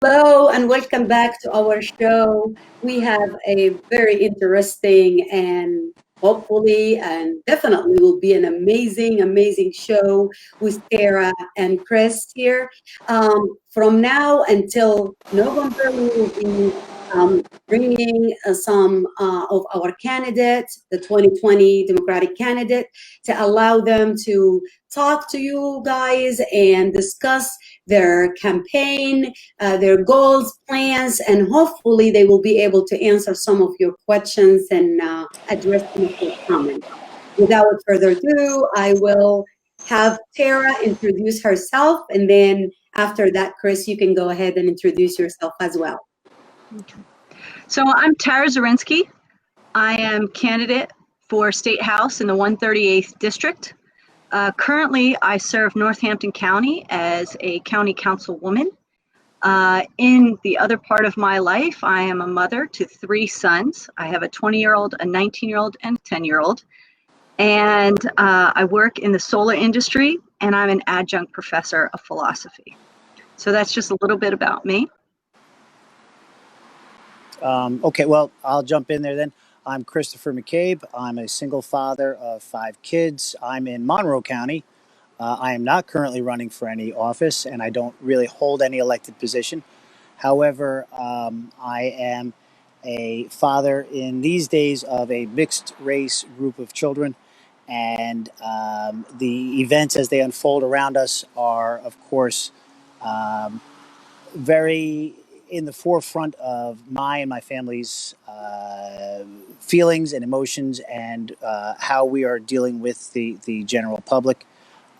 Hello and welcome back to our show. We have a very interesting and hopefully and definitely will be an amazing show with Tara and Chris here. From now until November, we will be bringing some of our candidates, the 2020 Democratic candidate, to allow them to talk to you guys and discuss their campaign, their goals, plans, and hopefully they will be able to answer some of your questions and address some of your comments. Without further ado, I will have Tara introduce herself, and then after that, Chris, you can go ahead and introduce yourself as well. So I'm Tara Zrinski. I am candidate for State House in the 138th District. Currently, I serve Northampton County as a county councilwoman. In the other part of my life, I am a mother to 3 sons. I have a 20-year-old, a 19-year-old, and a 10-year-old. And I work in the solar industry, and I'm an adjunct professor of philosophy. So that's just a little bit about me. Okay, well, I'll jump in there then. I'm Christopher McCabe. I'm a single father of 5 kids. I'm in Monroe County. I am not currently running for any office, and I don't really hold any elected position. However, I am a father in these days of a mixed race group of children, and the events as they unfold around us are, of course, very in the forefront of my and my family's feelings and emotions and how we are dealing with the general public.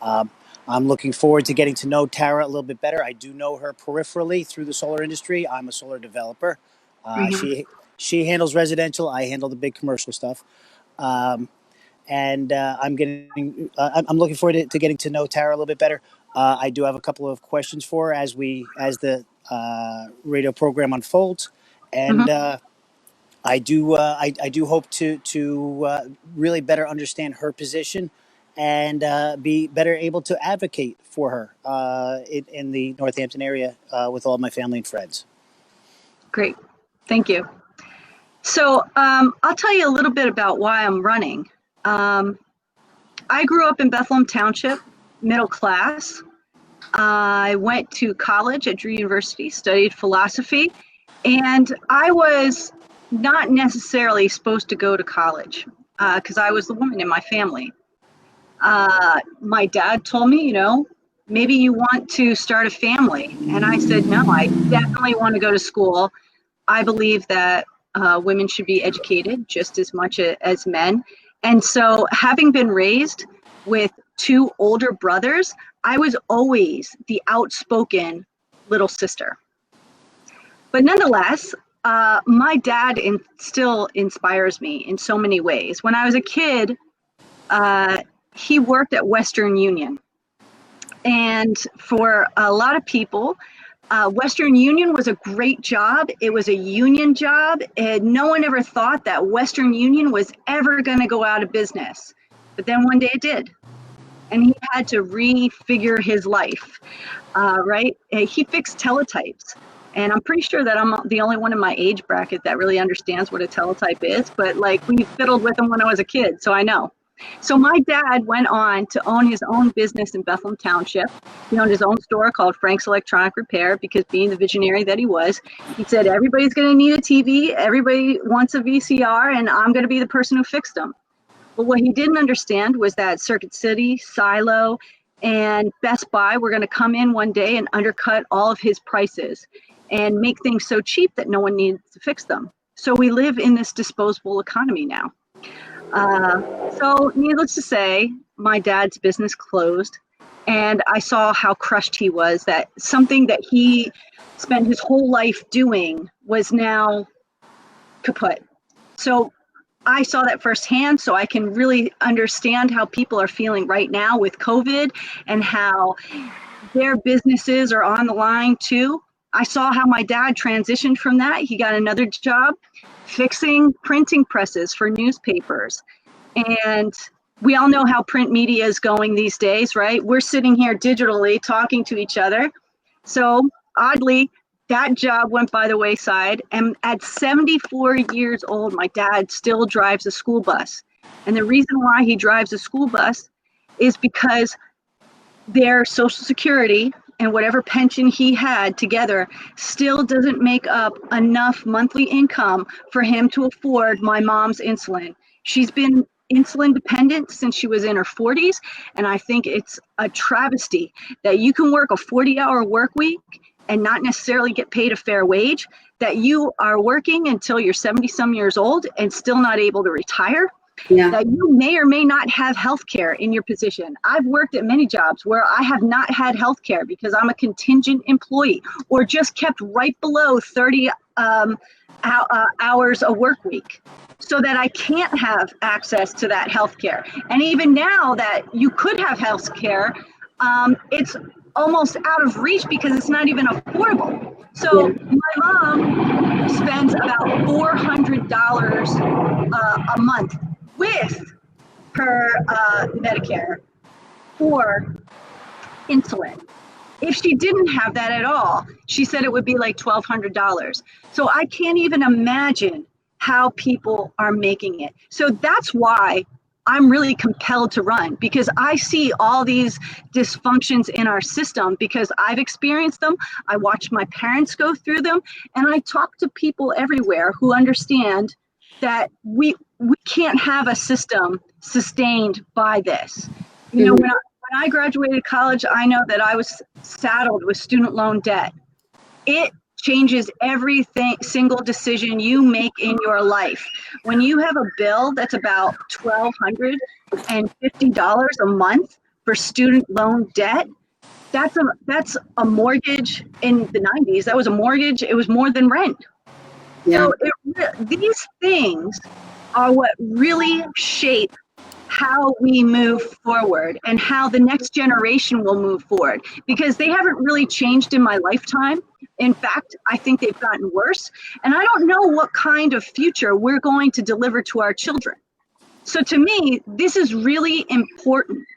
I'm looking forward to getting to know Tara a little bit better. I do know her peripherally through the solar industry. I'm a solar developer. She handles residential. I handle the big commercial stuff. And I'm looking forward to getting to know Tara a little bit better. I do have a couple of questions for her as the radio program unfolds, and I do hope to really better understand her position and be better able to advocate for her in the Northampton area with all my family and friends. Great, thank you. So I'll tell you a little bit about why I'm running. I grew up in Bethlehem Township, middle class. I went to college at Drew University, studied philosophy, and I was not necessarily supposed to go to college because I was the woman in my family. My dad told me, maybe you want to start a family. And I said, no, I definitely want to go to school. I believe that women should be educated just as much as men. And so having been raised with 2 older brothers, I was always the outspoken little sister. But nonetheless, my dad still inspires me in so many ways. When I was a kid, he worked at Western Union. And for a lot of people, Western Union was a great job. It was a union job. And no one ever thought that Western Union was ever going to go out of business. But then one day it did. And he had to refigure his life, right? He fixed teletypes. And I'm pretty sure that I'm the only one in my age bracket that really understands what a teletype is. But we fiddled with them when I was a kid, so I know. So my dad went on to own his own business in Bethlehem Township. He owned his own store called Frank's Electronic Repair because being the visionary that he was, he said, everybody's going to need a TV, everybody wants a VCR, and I'm going to be the person who fixed them. But what he didn't understand was that Circuit City, Silo, and Best Buy were going to come in one day and undercut all of his prices and make things so cheap that no one needs to fix them. So we live in this disposable economy now. So needless to say, my dad's business closed, and I saw how crushed he was, that something that he spent his whole life doing was now kaput. So I saw that firsthand, so I can really understand how people are feeling right now with COVID and how their businesses are on the line too. I saw how my dad transitioned from that. He got another job fixing printing presses for newspapers. And we all know how print media is going these days, right? We're sitting here digitally talking to each other. So oddly, that job went by the wayside. And at 74 years old, my dad still drives a school bus. And the reason why he drives a school bus is because their Social Security and whatever pension he had together still doesn't make up enough monthly income for him to afford my mom's insulin. She's been insulin dependent since she was in her 40s, and I think it's a travesty that you can work a 40-hour work week and not necessarily get paid a fair wage, that you are working until you're 70-some years old and still not able to retire. Yeah. That you may or may not have health care in your position. I've worked at many jobs where I have not had health care because I'm a contingent employee or just kept right below 30 hours a work week, so that I can't have access to that health care. And even now that you could have health care, it's almost out of reach because it's not even affordable. So my mom spends about $400 a month with her Medicare for insulin. If she didn't have that at all, she said it would be like $1,200. So I can't even imagine how people are making it. So that's why I'm really compelled to run, because I see all these dysfunctions in our system because I've experienced them. I watched my parents go through them, and I talk to people everywhere who understand that we can't have a system sustained by this. You know, when I graduated college, I know that I was saddled with student loan debt. It changes everything, single decision you make in your life. When you have a bill that's about $1,250 a month for student loan debt, that's a mortgage in the 90s. That was a mortgage. It was more than rent. Yeah. So these things are what really shape how we move forward and how the next generation will move forward, because they haven't really changed in my lifetime. In fact, I think they've gotten worse, and I don't know what kind of future we're going to deliver to our children. So to me, this is really important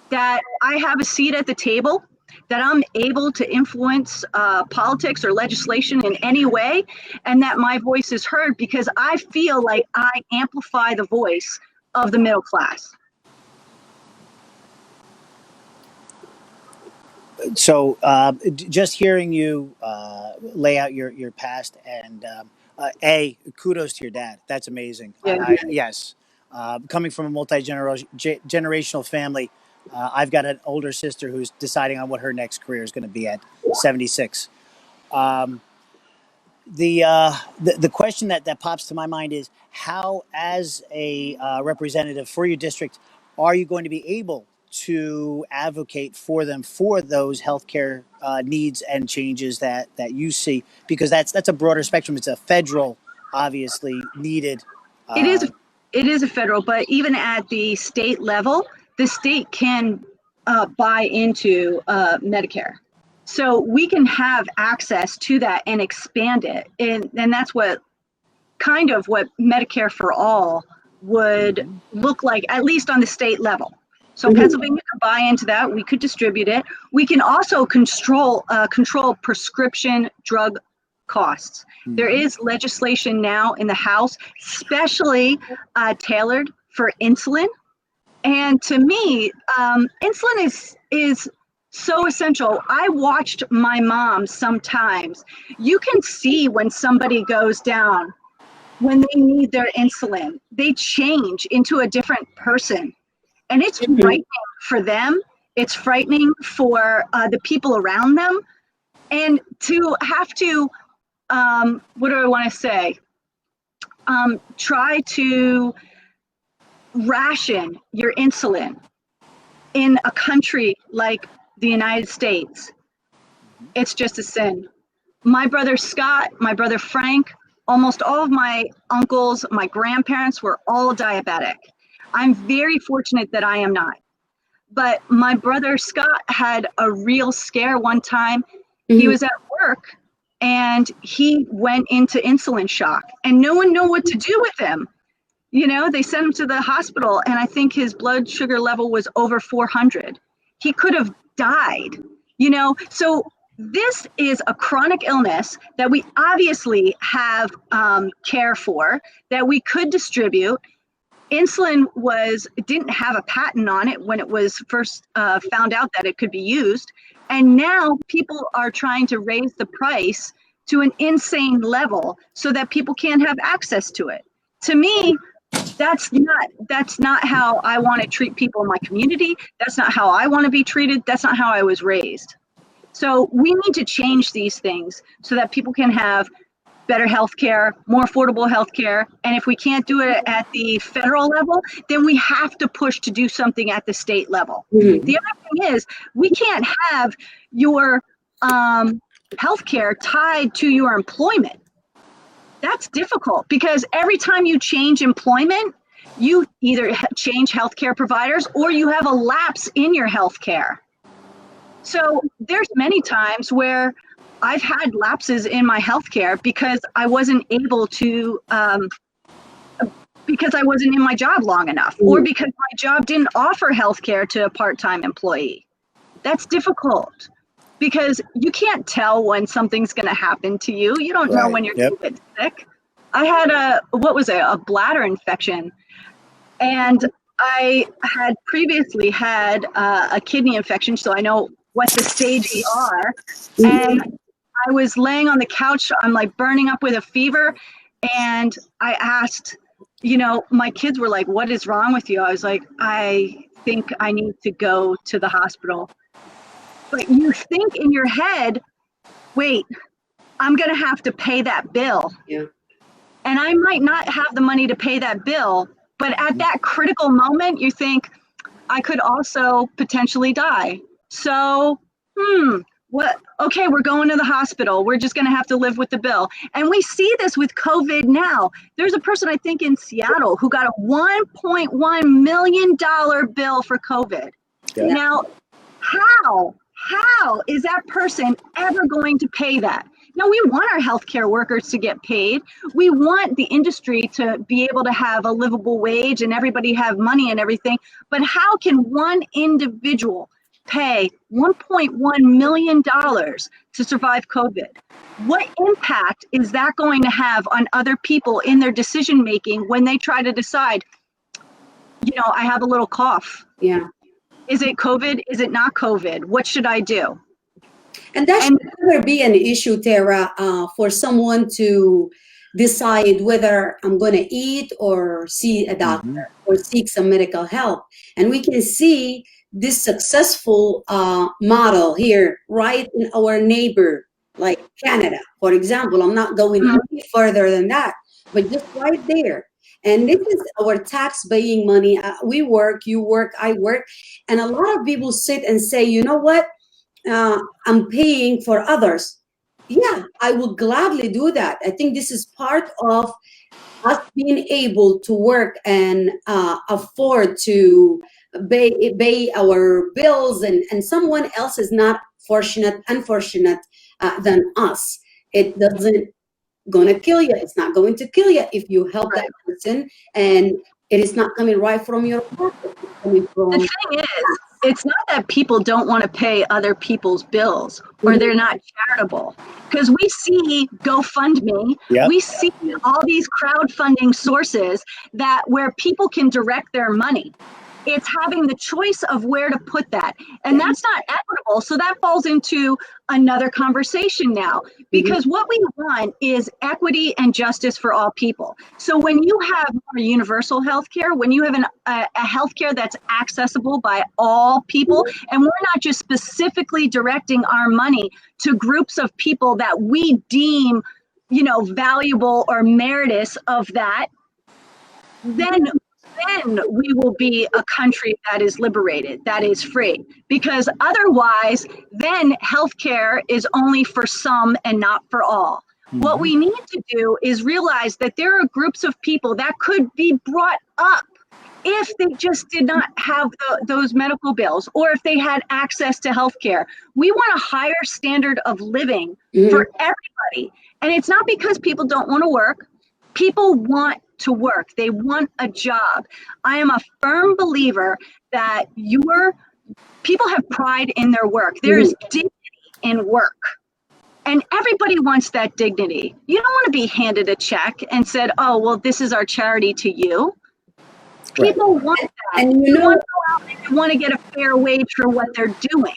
that I have a seat at the table, that I'm able to influence politics or legislation in any way, and that my voice is heard, because I feel like I amplify the voice of the middle class. So just hearing you lay out your past, and kudos to your dad. That's amazing. Yeah. Yes, coming from a multi-generational family, I've got an older sister who's deciding on what her next career is going to be at 76. Um, the question that pops to my mind is, how, as a representative for your district, are you going to be able to advocate for them for those healthcare needs and changes that you see? Because that's a broader spectrum. It's a federal, obviously needed. It is a federal, but even at the state level, the state can buy into Medicare. So we can have access to that and expand it. And that's what Medicare for All would look like, at least on the state level. So Pennsylvania could buy into that. We could distribute it. We can also control prescription drug costs. There is legislation now in the House, specially tailored for insulin. And to me, insulin is so essential. I watched my mom sometimes. You can see when somebody goes down, when they need their insulin, they change into a different person. And it's frightening for them. It's frightening for the people around them. And to have to, what do I want to say? Try to ration your insulin in a country like the United States. It's just a sin. My brother Scott, my brother Frank, almost all of my uncles, my grandparents were all diabetic. I'm very fortunate that I am not. But my brother Scott had a real scare one time. He was at work and he went into insulin shock, and no one knew what to do with him. You know, they sent him to the hospital, and I think his blood sugar level was over 400. He could have died, you know. So this is a chronic illness that we obviously have care for, that we could distribute. Insulin didn't have a patent on it when it was first found out that it could be used. And now people are trying to raise the price to an insane level so that people can't have access to it. To me, that's not how I want to treat people in my community. That's not how I want to be treated. That's not how I was raised. So we need to change these things so that people can have better healthcare, more affordable healthcare. And if we can't do it at the federal level, then we have to push to do something at the state level. Mhm. The other thing is, we can't have your healthcare tied to your employment. That's difficult because every time you change employment, you either change healthcare providers or you have a lapse in your healthcare. So there's many times where I've had lapses in my healthcare because I wasn't able to, because I wasn't in my job long enough, or because my job didn't offer healthcare to a part-time employee. That's difficult because you can't tell when something's going to happen to you. You don't know when you're going to get sick. I had a bladder infection, and I had previously had a kidney infection, so I know what the stages are. And I was laying on the couch, I'm like burning up with a fever, and I asked, my kids were like, "What is wrong with you?" I was like, "I think I need to go to the hospital." But you think in your head, wait, I'm going to have to pay that bill. Yeah. And I might not have the money to pay that bill, but at that critical moment, you think, I could also potentially die. So, okay, we're going to the hospital. We're just going to have to live with the bill. And we see this with COVID now. There's a person, I think, in Seattle who got a $1.1 million bill for COVID. Yeah. Now, how is that person ever going to pay that? Now, we want our healthcare workers to get paid. We want the industry to be able to have a livable wage and everybody have money and everything. But how can one individual pay $1.1 million to survive COVID? What impact is that going to have on other people in their decision making when they try to decide, I have a little cough. Yeah. Is it COVID? Is it not COVID? What should I do? And that should never be an issue, Tara, for someone to decide whether I'm going to eat or see a doctor or seek some medical help. And we can see this successful model here right in our neighbor, like Canada, for example. I'm not going any further than that, but just right there. And this is our tax-paying money. We work, you work, I work. And a lot of people sit and say, you know what? I'm paying for others. Yeah, I would gladly do that. I think this is part of us being able to work and afford to pay our bills, and someone else is not unfortunate than us. It doesn't gonna kill you. It's not going to kill you if you help that person, and it is not coming right from your pocket. It's coming from the thing is, it's not that people don't want to pay other people's bills or they're not charitable, because we see GoFundMe, we see all these crowdfunding sources where people can direct their money. It's having the choice of where to put that. And that's not equitable. So that falls into another conversation now, because what we want is equity and justice for all people. So when you have more universal healthcare, when you have a healthcare that's accessible by all people, and we're not just specifically directing our money to groups of people that we deem, valuable or meritorious of that, then we will be a country that is liberated, that is free. Because otherwise, then healthcare is only for some and not for all. What we need to do is realize that there are groups of people that could be brought up if they just did not have those medical bills, or if they had access to healthcare. We want a higher standard of living for everybody. And it's not because people don't want to work. People want to work. They want a job. I am a firm believer that people have pride in their work. There is dignity and work. And everybody wants that dignity. You don't want to be handed a check and said, oh, well, this is our charity to you. Right. People want that. And They want to go out and they want to get a fair wage for what they're doing.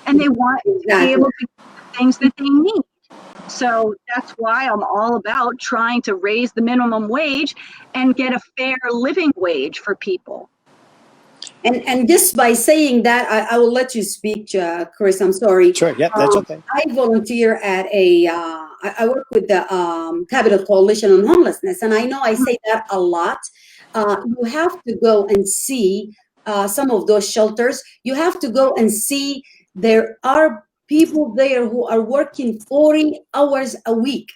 And they want to be able to get the things that they need. So that's why I'm all about trying to raise the minimum wage and get a fair living wage for people. And just by saying that, I will let you speak, Chris. I'm sorry. Sure. Yep. That's okay. I volunteer at I work with the Capital Coalition on Homelessness, and I know I say that a lot. You have to go and see some of those shelters. You have to go and see there are people there who are working 40 hours a week,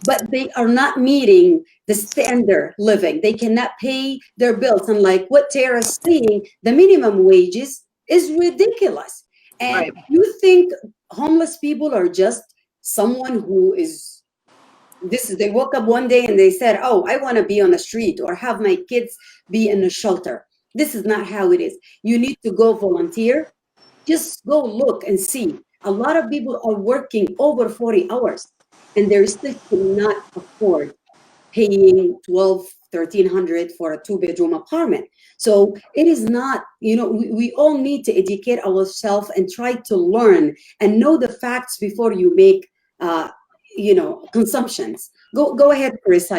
but they are not meeting the standard living. They cannot pay their bills. And like what Tara's saying, the minimum wages is ridiculous. And Right. you think homeless people are just someone who is, they woke up one day and they said, oh, I want to be on the street or have my kids be in a shelter. This is not how it is. You need to go volunteer. Just go look and see. A lot of people are working over 40 hours. And they still cannot afford paying $1,200-$1,300 for a 2-bedroom apartment. So it is not, we all need to educate ourselves and try to learn and know the facts before you make, consumptions. Go ahead, Chris.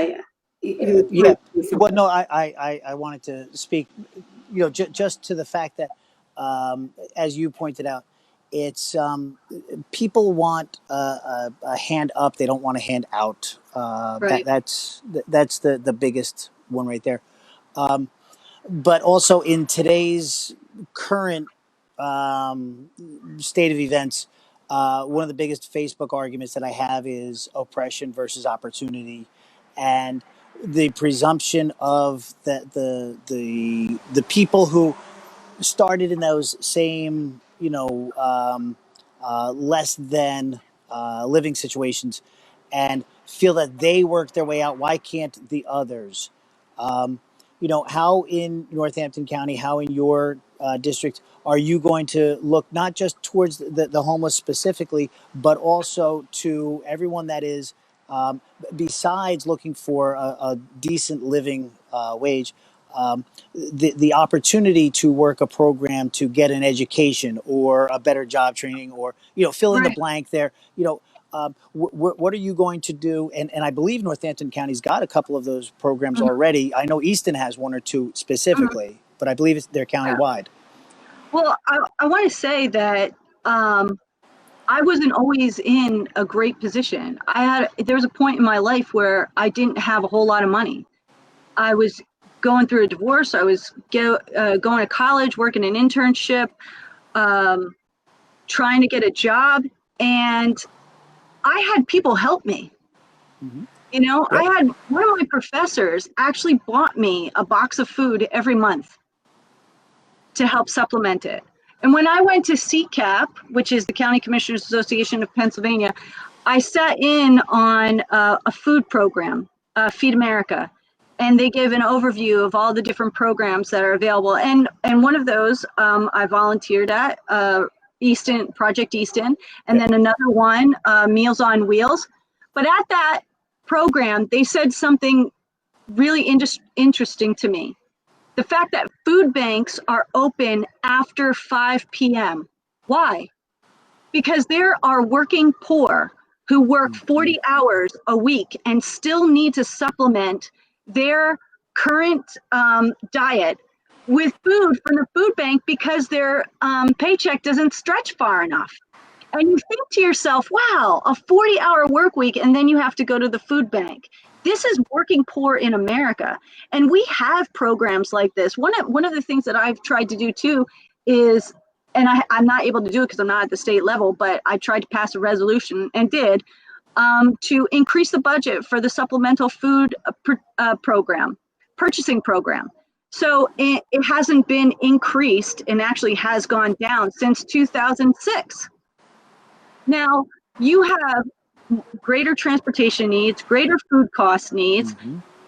Yeah. Well, no, I wanted to speak, just to the fact that, as you pointed out, it's people want a hand up. They don't want a hand out. Right. That's the biggest one right there. But also in today's current state of events, one of the biggest Facebook arguments that I have is oppression versus opportunity, and the presumption of the people who started in those same, less than living situations, and feel that they work their way out. Why can't the others? How in Northampton County, how in your district are you going to look not just towards the homeless specifically, but also to everyone that is, besides looking for a decent living wage, the opportunity to work a program to get an education or a better job training, or fill in the Right. blank there. What are you going to do? And I believe Northampton County's got a couple of those programs already. I know Easton has one or two specifically, but I believe they're countywide. Well, I want to say that I wasn't always in a great position. There was a point in my life where I didn't have a whole lot of money. I was going through a divorce. I was going to college, working an internship, trying to get a job, and I had people help me. Mhm. I had one of my professors actually bought me a box of food every month to help supplement it. And when I went to CCAP, which is the County Commissioners Association of Pennsylvania, I sat in on a food program, Feed America, and they gave an overview of all the different programs that are available. And one of those I volunteered at, Project Easton, and then another one, Meals on Wheels. But at that program, they said something really interesting to me. The fact that food banks are open after 5 p.m. Why? Because there are working poor who work 40 hours a week and still need to supplement their current diet with food from the food bank because their paycheck doesn't stretch far enough. And you think to yourself, wow, a 40-hour work week, and then you have to go to the food bank. This is working poor in America. And we have programs like this. One of the things that I've tried to do too is, and I'm not able to do it because I'm not at the state level, but I tried to pass a resolution and did, to increase the budget for the supplemental food purchasing program. So it hasn't been increased and actually has gone down since 2006. Now, you have greater transportation needs, greater food cost needs,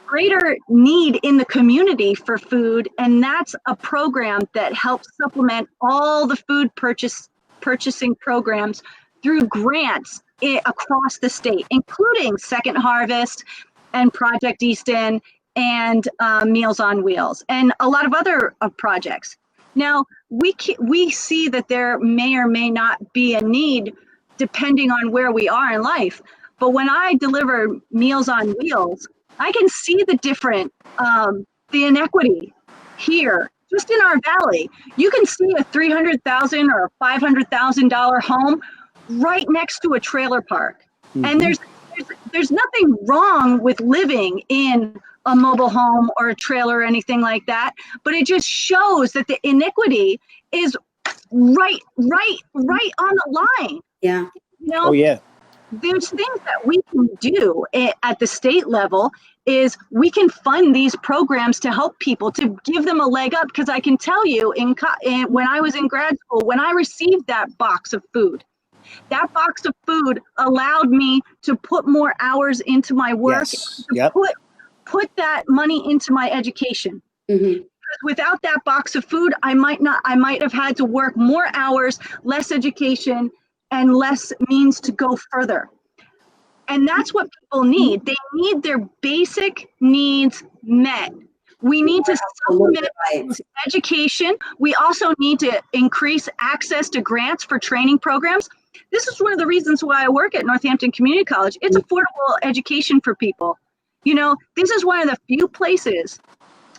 greater need in the community for food, and that's a program that helps supplement all the food purchasing programs through grants across the state, including Second Harvest and Project Easton and Meals on Wheels and a lot of other projects. Now, we see that there may or may not be a need depending on where we are in life. But when I deliver Meals on Wheels, I can see the the inequity here, just in our valley. You can see a $300,000 or a $500,000 home right next to a trailer park. Mm-hmm. And there's nothing wrong with living in a mobile home or a trailer or anything like that, but it just shows that the inequity is right on the line. Yeah. You know, oh yeah. There's things that we can do at the state level is we can fund these programs to help people, to give them a leg up. Because I can tell you, when I was in grad school, when I received that box of food allowed me to put more hours into my work, yes. to yep. put that money into my education. Mm-hmm. Because without that box of food, I might have had to work more hours, less education, and less means to go further. And that's what people need. They need their basic needs met. We need to supplement education. We also need to increase access to grants for training programs. This is one of the reasons why I work at Northampton Community College. It's affordable education for people. You know, this is one of the few places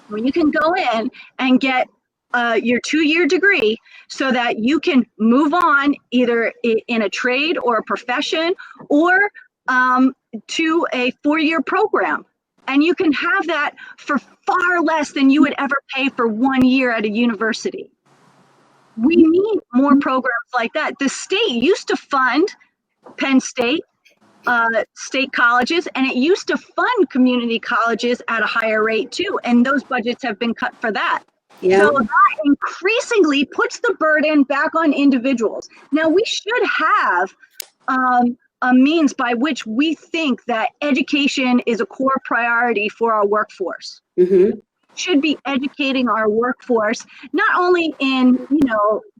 where you can go in and get your 2-year degree so that you can move on either in a trade or a profession or to a 4-year program. And you can have that for far less than you would ever pay for 1 year at a university. We need more programs like that. The state used to fund Penn State, state colleges, and it used to fund community colleges at a higher rate too. And those budgets have been cut for that. Yeah. So that increasingly puts the burden back on individuals. Now, we should have a means by which we think that education is a core priority for our workforce. Mm-hmm. Should be educating our workforce, not only in,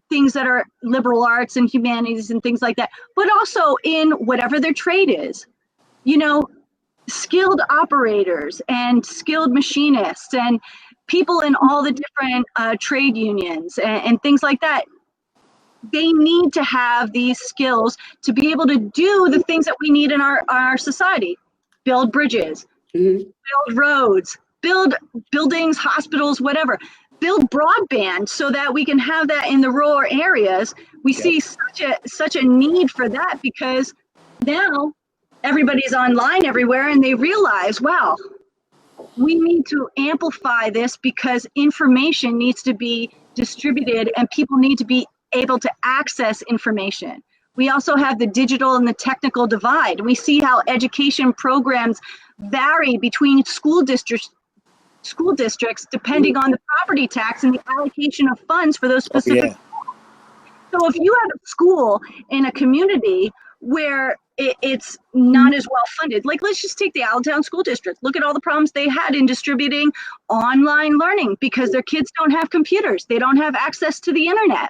things that are liberal arts and humanities and things like that, but also in whatever their trade is. Skilled operators and skilled machinists and people in all the different trade unions and things like that. They need to have these skills to be able to do the things that we need in our society. Build bridges, mm-hmm. build roads, build buildings, hospitals, whatever. Build broadband so that we can have that in the rural areas. We see such a need for that because now everybody's online everywhere and they realize, wow, we need to amplify this because information needs to be distributed and people need to be able to access information. We also have the digital and the technical divide. We see how education programs vary between school districts depending on the property tax and the allocation of funds for those specific schools. So if you have a school in a community where it's not as well funded, like let's just take the Allentown School District. Look at all the problems they had in distributing online learning because their kids don't have computers. They don't have access to the internet.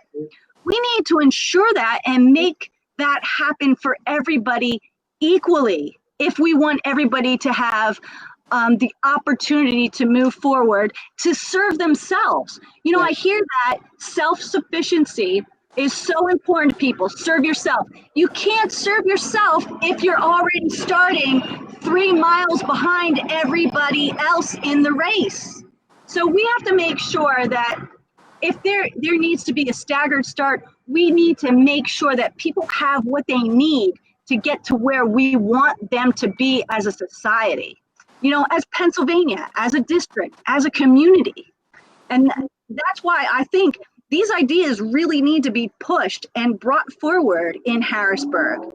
We need to ensure that and make that happen for everybody equally if we want everybody to have the opportunity to move forward, to serve themselves. I hear that self-sufficiency is so important to people. Serve yourself. You can't serve yourself if you're already starting 3 miles behind everybody else in the race. So we have to make sure that if there needs to be a staggered start, we need to make sure that people have what they need to get to where we want them to be as a society. As Pennsylvania, as a district, as a community. And that's why I think these ideas really need to be pushed and brought forward in Harrisburg.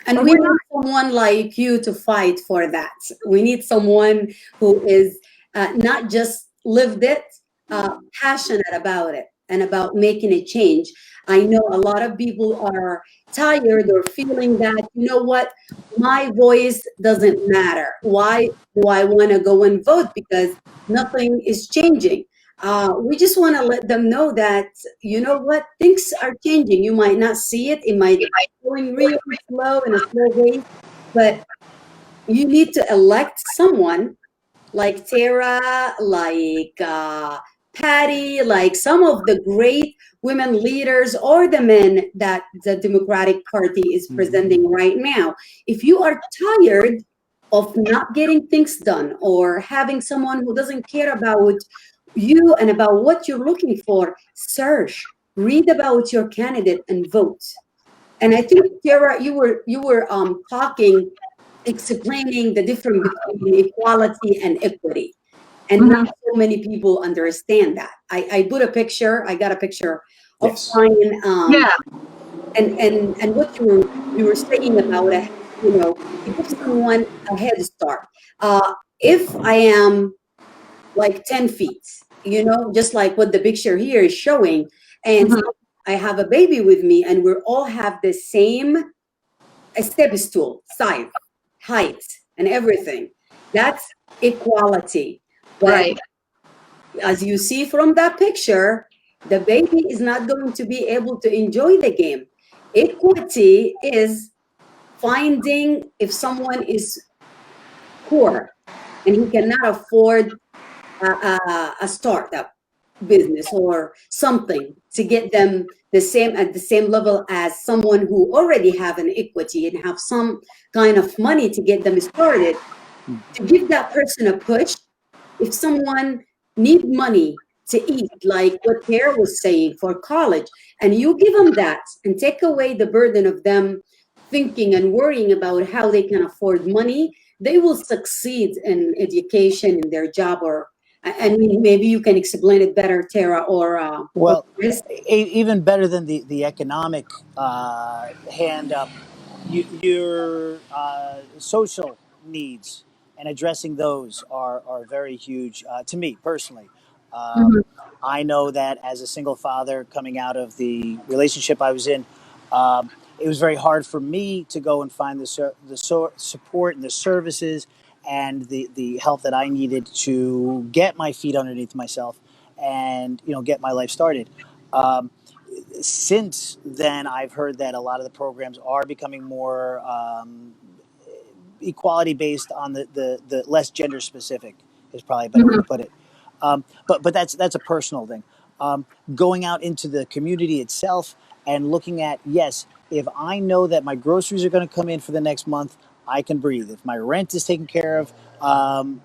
And we need someone like you to fight for that. We need someone who is not just lived it, passionate about it and about making a change. I know a lot of people are tired or feeling that, my voice doesn't matter. Why do I want to go and vote? Because nothing is changing. we just want to let them know that, you know what, things are changing. You might not see it. It might be going really slow in a slow way, but you need to elect someone like Tara, like Patty, like some of the great women leaders or the men that the Democratic Party is presenting right now. If you are tired of not getting things done or having someone who doesn't care about you and about what you're looking for, search, read about your candidate and vote. And I think, Tara, you were talking, explaining the difference between equality and equity. And not Mhm. so many people understand that. I put a picture, I got a picture of Yes. mine, Yeah. and what you were saying about it, to give someone a head start. If I am like 10 feet, just like what the picture here is showing, and Mhm. I have a baby with me, and we all have the same step stool, size, height, and everything. That's equality. But Right. as you see from that picture, the baby is not going to be able to enjoy the game. Equity is finding, if someone is poor and he cannot afford a startup business or something to get them the same at the same level as someone who already have an equity and have some kind of money to get them started, to give that person a push. If someone need money to eat, like what Pierre was saying for college, and you give them that and take away the burden of them thinking and worrying about how they can afford money, they will succeed in education, in their job. Or I mean, maybe you can explain it better, Tara, or Well, Chris. even better than the economic hand up, your social needs and addressing those are very huge to me personally. Um, Mhm. I know that as a single father coming out of the relationship I was in, um, it was very hard for me to go and find support and the services and the help that I needed to get my feet underneath myself and get my life started. Um, since then, I've heard that a lot of the programs are becoming more equality based on the less gender specific is probably a better way to Mhm. put it. But that's a personal thing. Going out into the community itself and looking at, yes, if I know that my groceries are going to come in for the next month, I can breathe. If my rent is taken care of,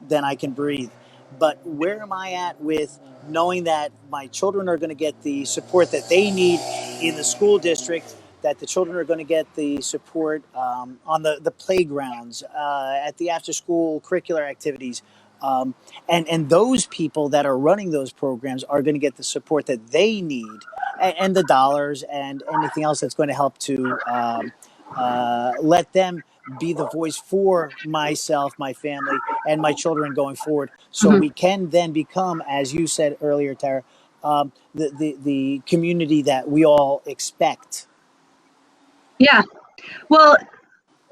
then I can breathe. But where am I at with knowing that my children are going to get the support that they need in the school district, that the children are going to get the support on the playgrounds, at the after school curricular activities. And those people that are running those programs are going to get the support that they need and the dollars and anything else that's going to help to let them be the voice for myself, my family, and my children going forward. So Mhm. we can then become, as you said earlier, Tara, the community that we all expect. Yeah. Well,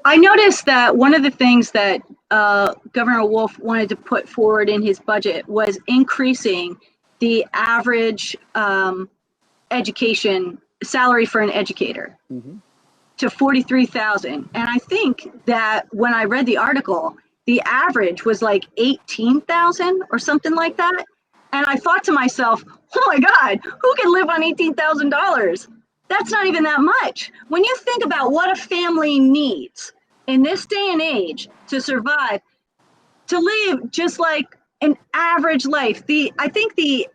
I noticed that one of the things that Governor Wolf wanted to put forward in his budget was increasing the average education salary for an educator Mm-hmm. to 43,000. And I think that when I read the article, the average was like 18,000 or something like that. And I thought to myself, oh my God, who can live on $18,000? That's not even that much. When you think about what a family needs in this day and age to survive, to live just like an average life, I think the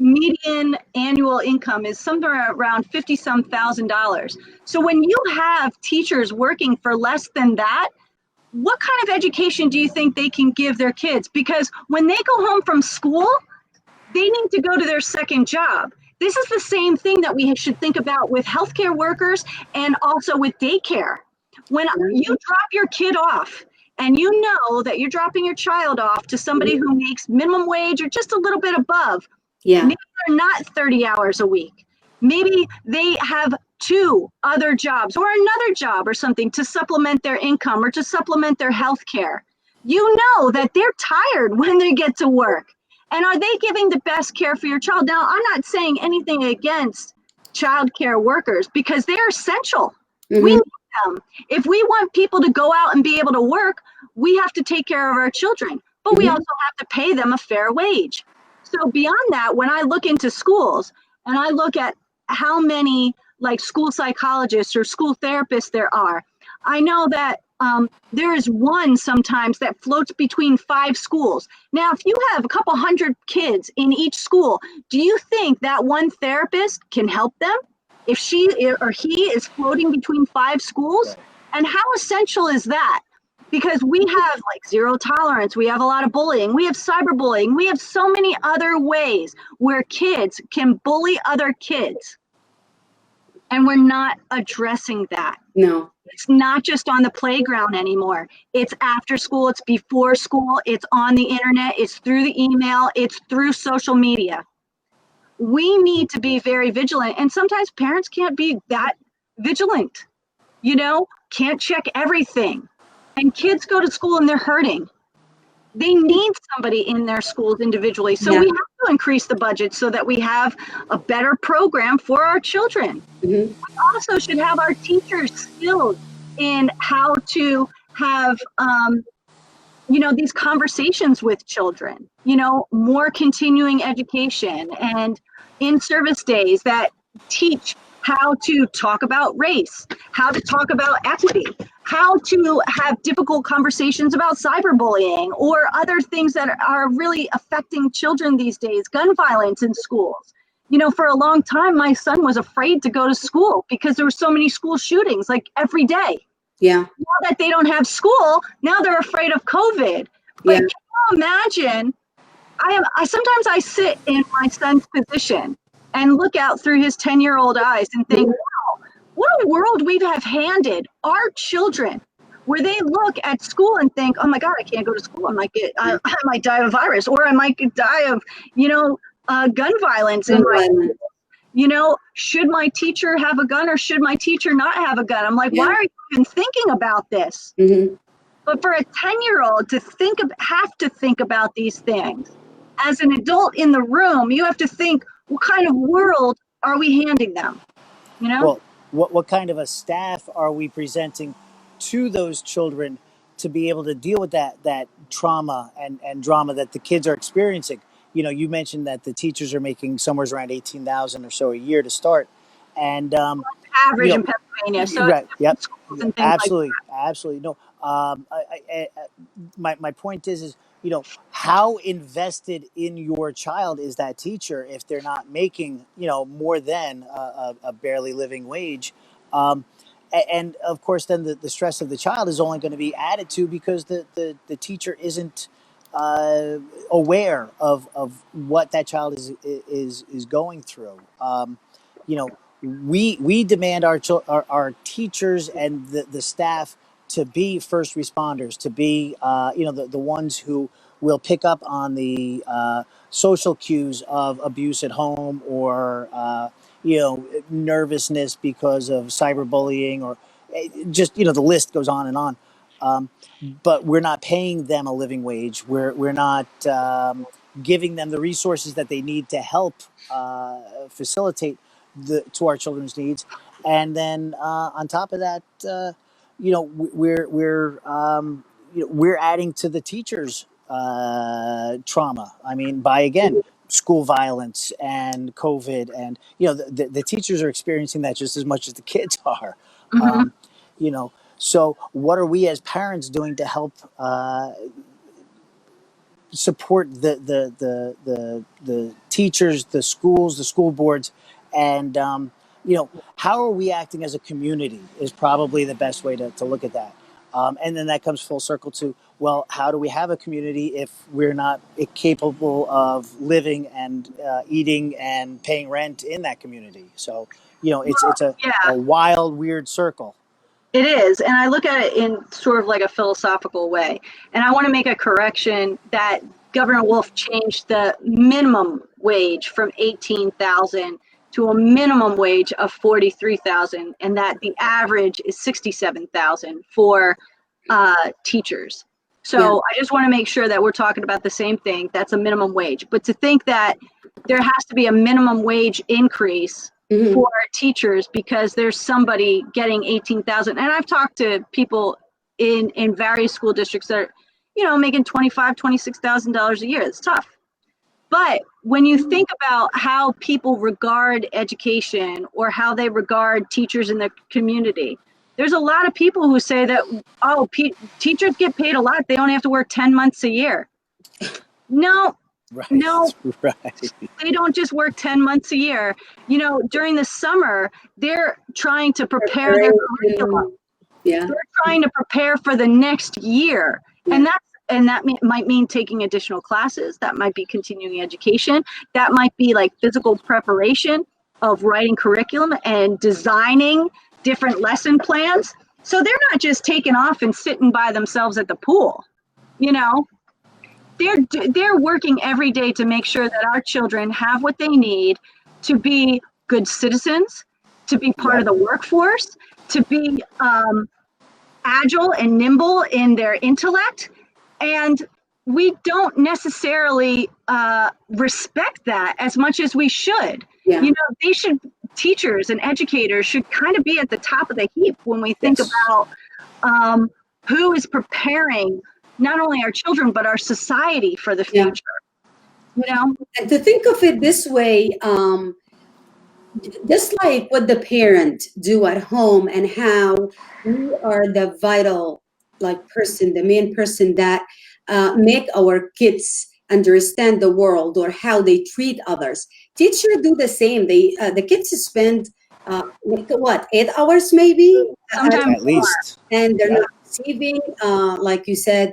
median annual income is somewhere around 50 some $1,000. So when you have teachers working for less than that, what kind of education do you think they can give their kids? Because when they go home from school, they need to go to their second job. This is the same thing that we should think about with healthcare workers and also with daycare. When you drop your kid off and you know that you're dropping your child off to somebody who makes minimum wage or just a little bit above, Yeah. maybe they're not 30 hours a week. Maybe they have two other jobs or another job or something to supplement their income or to supplement their health care. You know that they're tired when they get to work. And are they giving the best care for your child? Now, I'm not saying anything against child care workers because they're essential. We Mm-hmm. need them. If we want people to go out and be able to work, we have to take care of our children, but we Mm-hmm. also have to pay them a fair wage. So beyond that, when I look into schools and I look at how many like school psychologists or school therapists there are, I know that there is one sometimes that floats between 5 schools. Now, if you have a couple hundred kids in each school, do you think that one therapist can help them if she or he is floating between 5 schools? Right. And how essential is that? Because we have like zero tolerance, we have a lot of bullying, we have cyberbullying, we have so many other ways where kids can bully other kids, and we're not addressing that. No. It's not just on the playground anymore. It's after school, it's before school, it's on the internet, it's through the email, it's through social media. We need to be very vigilant, and sometimes parents can't be that vigilant, can't check everything. And kids go to school and they're hurting. They need somebody in their schools individually. So Yeah. we have to increase the budget so that we have a better program for our children. Mm-hmm. Also should have our teachers skilled in how to have these conversations with children, more continuing education and in-service days that teach how to talk about race, how to talk about equity, how to have difficult conversations about cyberbullying or other things that are really affecting children these days, gun violence in schools. For a long time, my son was afraid to go to school because there were so many school shootings, like every day. Yeah. Now that they don't have school, now they're afraid of COVID. But Yeah. can you imagine? Sometimes I sit in my son's position and look out through his 10-year-old eyes and think, wow, what a world we have handed our children, where they look at school and think, oh my God, I can't go to school. I might die of a virus, or I might die of, gun violence in my should my teacher have a gun or should my teacher not have a gun? I'm like, why Yeah. are you even thinking about this? Mm-hmm. But for a 10-year-old to have to think about these things, as an adult in the room, you have to think, what kind of world are we handing them? Well, what kind of a staff are we presenting to those children to be able to deal with that trauma and drama that the kids are experiencing? You mentioned that the teachers are making somewhere around 18,000 or so a year to start, and you Average know, in Pennsylvania, so it's right, yep, different schools yeah, and things like absolutely, absolutely. No, my point is how invested in your child is that teacher if they're not making more than a barely living wage, um, and of course then the stress of the child is only going to be added to because the teacher isn't aware of what that child is going through. You know, we demand our teachers and the staff to be first responders, to be the ones who will pick up on the social cues of abuse at home or nervousness because of cyberbullying or just the list goes on and on. Um, but we're not paying them a living wage. We're not giving them the resources that they need to help facilitate to our children's needs. And then on top of that, we're adding to the teachers' trauma. I mean, by again school violence and COVID, and the teachers are experiencing that just as much as the kids are. that. Um, you know, so what are we as parents doing to help support the teachers, the schools, the school boards, and how are we acting as a community is probably the best way to look at that. And then that comes full circle to, well, how do we have a community if we're not capable of living and eating and paying rent in that community? So it's Yeah, a wild, weird circle. it is. And I look at it in sort of like a philosophical way. And I want to make a correction that Governor Wolf changed the minimum wage from 18,000 to a minimum wage of 43,000, and that the average is 67,000 for teachers. So I just want to make sure that we're talking about the same thing. That's a minimum wage. But to think that there has to be a minimum wage increase for teachers because there's somebody getting 18,000. And I've talked to people in various school districts that are, making $25,000, $26,000 a year. It's tough. But when you think about how people regard education or how they regard teachers in the community, there's a lot of people who say that, teachers get paid a lot. They only have to work 10 months a year. No, they don't just work 10 months a year. During the summer, they're trying to prepare their curriculum. Yeah. They're trying to prepare for the next year. Yeah. And that might mean taking additional classes. That might be continuing education. That might be like physical preparation of writing curriculum and designing different lesson plans. So they're not just taking off and sitting by themselves at the pool. They're working every day to make sure that our children have what they need to be good citizens, to be part of the workforce, to be agile and nimble in their intellect. And we don't necessarily respect that as much as we should. Yeah. Teachers and educators should kind of be at the top of the heap when we think about who is preparing not only our children, but our society for the future. And to think of it this way, just like what the parents do at home and how we are the vital person, the main person that make our kids understand the world or how they treat others. Teachers do the same. The kids spend 8 hours maybe? Sometimes at least. And they're not receiving, like you said,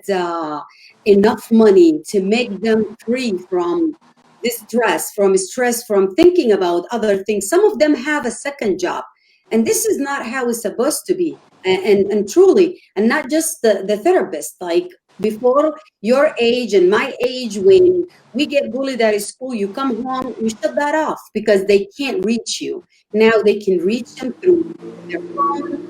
enough money to make them free from stress, from thinking about other things. Some of them have a second job. And this is not how it's supposed to be. And truly, and not just the therapist, like before your age and my age, when we get bullied at school, you come home, you shut that off because they can't reach you. Now they can reach them through their phone,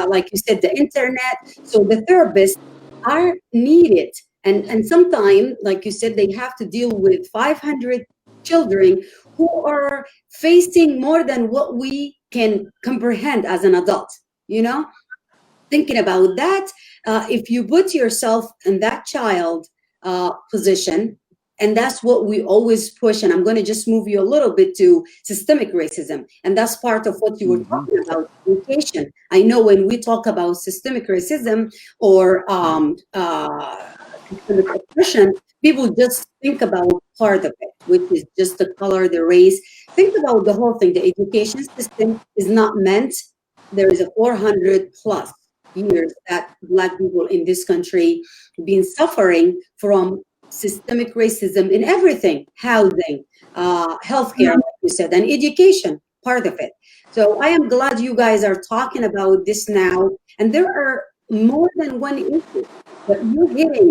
like you said, the internet. So the therapists are needed. And sometimes, like you said, they have to deal with 500 children who are facing more than what we can comprehend as an adult, Thinking about that, if you put yourself in that child position, and that's what we always push, and I'm going to just move you a little bit to systemic racism, and that's part of what you were talking about, education. I know when we talk about systemic racism or systemic oppression, people just think about part of it, which is just the color, the race. Think about the whole thing. The education system is not meant. There is a 400 plus years that Black people in this country been suffering from systemic racism in everything, housing, healthcare, like you said, and education, part of it. So I am glad you guys are talking about this now. And there are more than one issue, but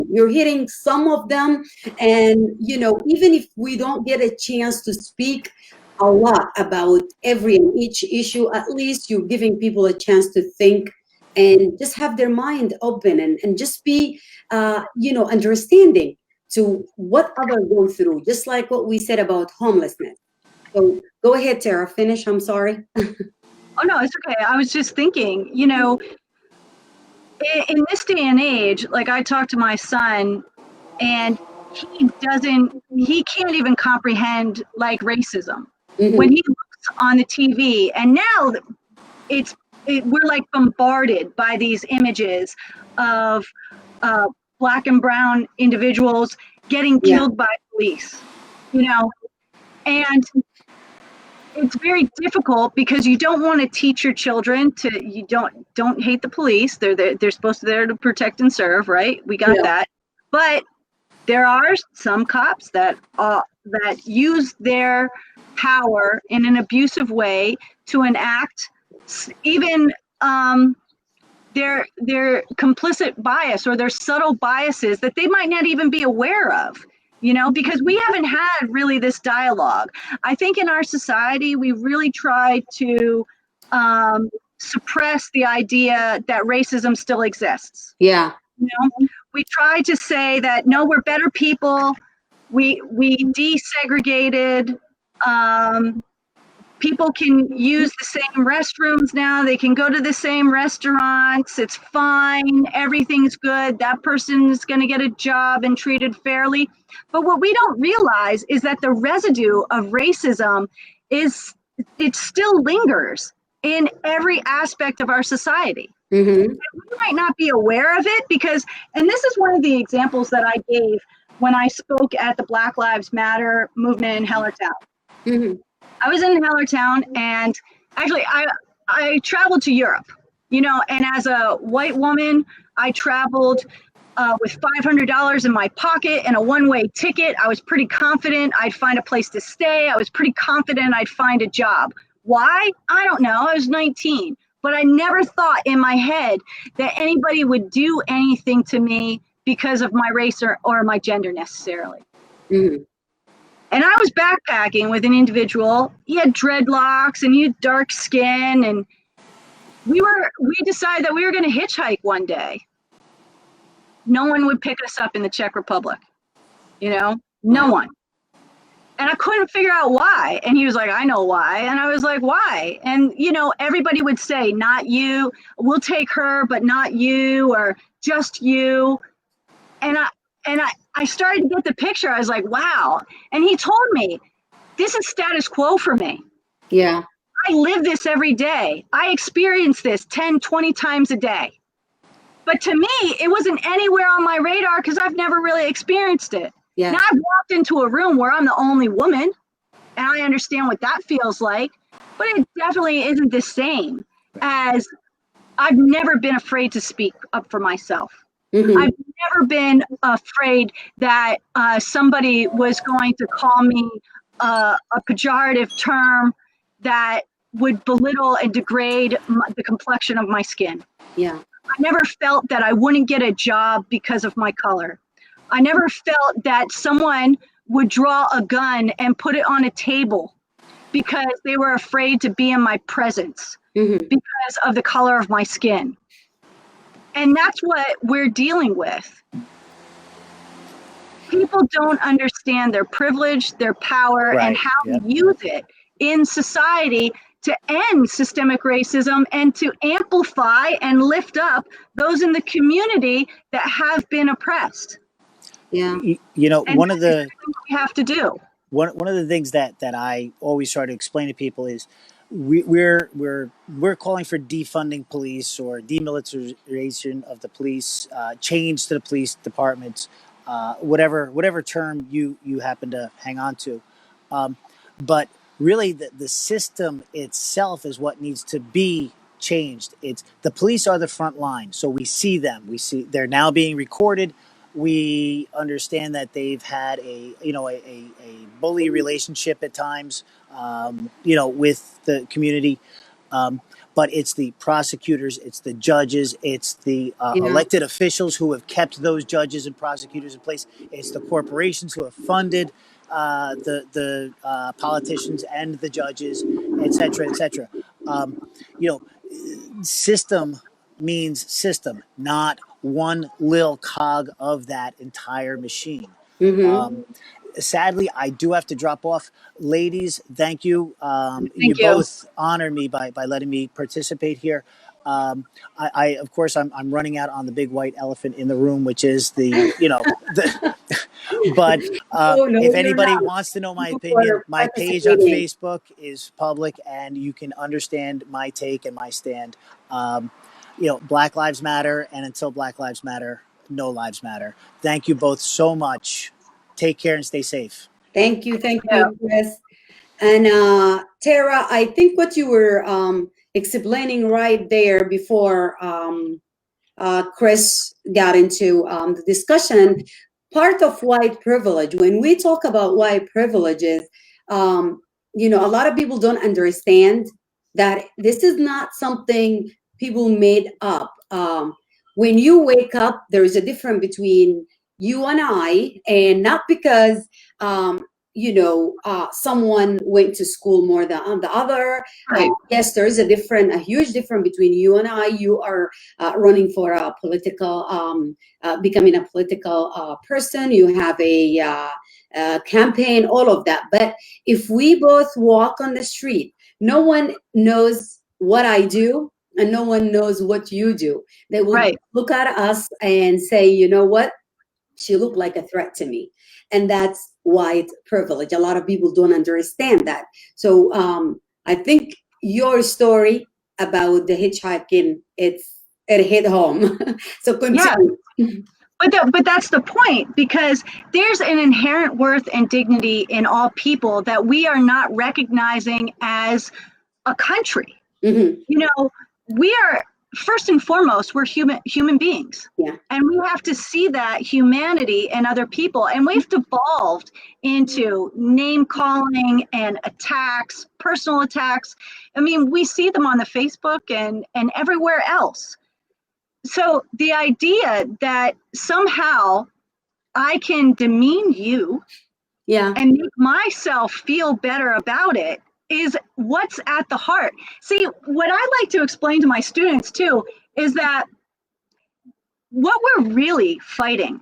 you're hitting some of them. And, even if we don't get a chance to speak a lot about every and each issue, at least you're giving people a chance to think and just have their mind open and just be, understanding to what others go through, just like what we said about homelessness. So go ahead, Tara, finish. I'm sorry. Oh, no, it's okay. I was just thinking, in this day and age, like I talk to my son and he can't even comprehend like racism. When he looks on the TV, and now we're like bombarded by these images of Black and brown individuals getting killed by police, and it's very difficult because you don't want to teach your children you don't hate the police. They're supposed to be there to protect and serve, right? We got that. But there are some cops that use their power in an abusive way to enact even their complicit bias or their subtle biases that they might not even be aware of, because we haven't had really this dialogue. I think in our society, we really try to suppress the idea that racism still exists. Yeah. we tried to say that no, we're better people. We desegregated. People can use the same restrooms now. They can go to the same restaurants. It's fine. Everything's good. That person's going to get a job and treated fairly. But what we don't realize is that the residue of racism it still lingers in every aspect of our society. Mm-hmm. We might not be aware of it because, and this is one of the examples that I gave when I spoke at the Black Lives Matter movement in Hellertown. Mm-hmm. I was in Hellertown, and actually I traveled to Europe, and as a white woman, I traveled with $500 in my pocket and a one-way ticket. I was pretty confident I'd find a place to stay. I was pretty confident I'd find a job. Why? I don't know. I was 19, but I never thought in my head that anybody would do anything to me because of my race or my gender necessarily. Mm-hmm. And I was backpacking with an individual. He had dreadlocks and he had dark skin, and we decided that we were going to hitchhike one day. No one would pick us up in the Czech Republic, no one. And I couldn't figure out why. And he was like, I know why. And I was like, why? And, everybody would say, not you, we'll take her, but not you, or just you. And I started to get the picture. I was like, wow. And he told me, this is status quo for me. Yeah. I live this every day. I experience this 10, 20 times a day. But to me, it wasn't anywhere on my radar because I've never really experienced it. Yeah. Now I've walked into a room where I'm the only woman, and I understand what that feels like, but it definitely isn't the same as I've never been afraid to speak up for myself. Mm-hmm. I've never been afraid that somebody was going to call me a pejorative term that would belittle and degrade the complexion of my skin. Yeah. I never felt that I wouldn't get a job because of my color. I never felt that someone would draw a gun and put it on a table because they were afraid to be in my presence because of the color of my skin. And that's what we're dealing with. People don't understand their privilege, their power, and how to use it in society to end systemic racism and to amplify and lift up those in the community that have been oppressed. Yeah. And one of the we have to do. One of the things that I always try to explain to people is we're calling for defunding police or demilitarization of the police, change to the police departments, whatever term you happen to hang on to, but really the system itself is what needs to be changed. It's the police are the front line, so we see them. We see they're now being recorded. We understand that they've had a bully relationship at times, with the community. But it's the prosecutors, it's the judges, it's the elected officials who have kept those judges and prosecutors in place. It's the corporations who have funded the politicians and the judges, et cetera, et cetera. System means system, not one little cog of that entire machine. Mm-hmm. Sadly, I do have to drop off. Ladies, thank you. Thank you you. both honor me by letting me participate here. I of course, I'm running out on the big white elephant in the room, which is but if anybody wants to know my opinion, my page on Facebook is public, and you can understand my take and my stand. Black Lives Matter, and until Black Lives Matter, no lives matter. Thank you both so much. Take care and stay safe. Thank you, Chris. And Tara, I think what you were explaining right there before Chris got into the discussion, part of white privilege, when we talk about white privileges, a lot of people don't understand that this is not something people made up. When you wake up, there is a difference between you and I, and not because someone went to school more than the other. Right. Yes, there is a huge difference between you and I. You are running for a political, becoming a political person. You have a campaign, all of that. But if we both walk on the street, no one knows what I do and no one knows what you do. They will Right. look at us and say, you know what? She looked like a threat to me. And that's white privilege. A lot of people don't understand that. So I think your story about the hitchhiking, it hit home. So Yeah. continue. But that's the point, because there's an inherent worth and dignity in all people that we are not recognizing as a country. Mhm. You know, we are, first and foremost, we're human beings. Yeah. And we have to see that humanity in other people. And we've devolved into name calling and attacks, personal attacks. I mean, we see them on the Facebook and everywhere else. So the idea that somehow I can demean you Yeah. and make myself feel better about it is what's at the heart. See, what I like to explain to my students too is that what we're really fighting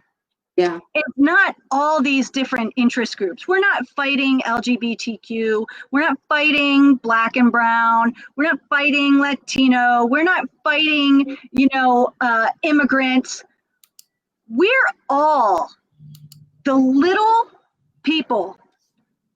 Yeah. is not all these different interest groups. We're not fighting LGBTQ. We're not fighting Black and Brown. We're not fighting Latino. We're not fighting, immigrants. We're all the little people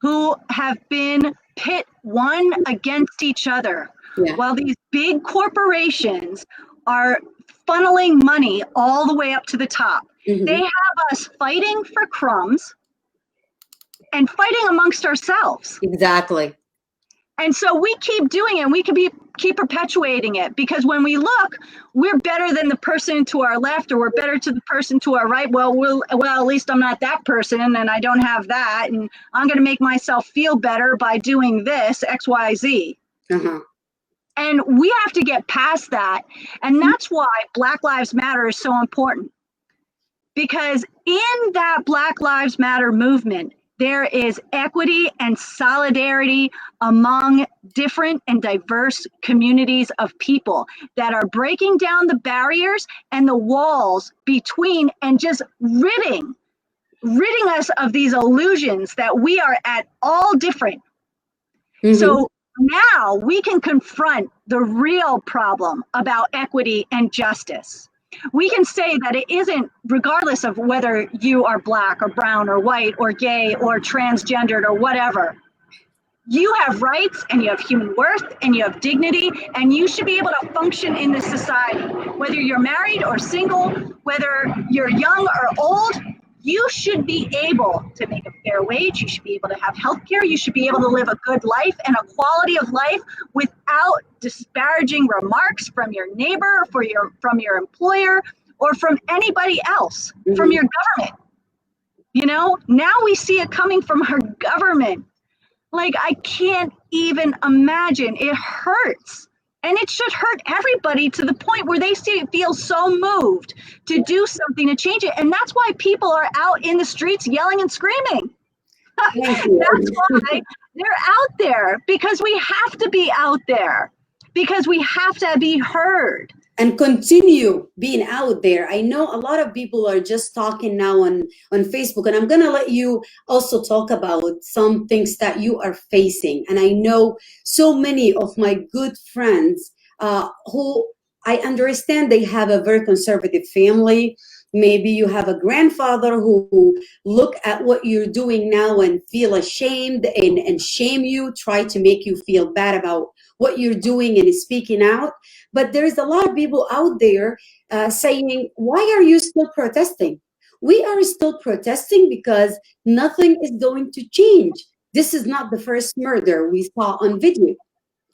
who have been pit one against each other, Yeah. while these big corporations are funneling money all the way up to the top. Mhm. They have us fighting for crumbs and fighting amongst ourselves. Exactly. And so we keep doing it, and we can keep perpetuating it, because when we look, we're better than the person to our left, or we're better to the person to our right. Well, at least I'm not that person, and I don't have that, and I'm going to make myself feel better by doing this, X, Y, Z. Uh-huh. And we have to get past that. And that's why Black Lives Matter is so important. Because in that Black Lives Matter movement, there is equity and solidarity among different and diverse communities of people that are breaking down the barriers and the walls between, and just ridding us of these illusions that we are at all different. Mhm. So now we can confront the real problem about equity and justice. We can say that it isn't, regardless of whether you are Black or brown or white or gay or transgendered or whatever. You have rights and you have human worth and you have dignity, and you should be able to function in this society. Whether you're married or single, whether you're young or old, you should be able to make a fair wage. You should be able to have health care. You should be able to live a good life and a quality of life without disparaging remarks from your neighbor, from your employer, or from anybody else, from your government. Now we see it coming from our government. Like, I can't even imagine. It hurts. And it should hurt everybody to the point where they feel so moved to do something to change it. And that's why people are out in the streets yelling and screaming. Thank you. That's why they're out there, because we have to be out there, because we have to be heard. And continue being out there. I know a lot of people are just talking now on Facebook, and I'm going to let you also talk about some things that you are facing. And I know so many of my good friends who I understand they have a very conservative family. Maybe you have a grandfather who look at what you're doing now and feel ashamed and shame you, try to make you feel bad about what you're doing and speaking out. But there's a lot of people out there saying, why are you still protesting? We are still protesting because nothing is going to change. This is not the first murder we saw on video.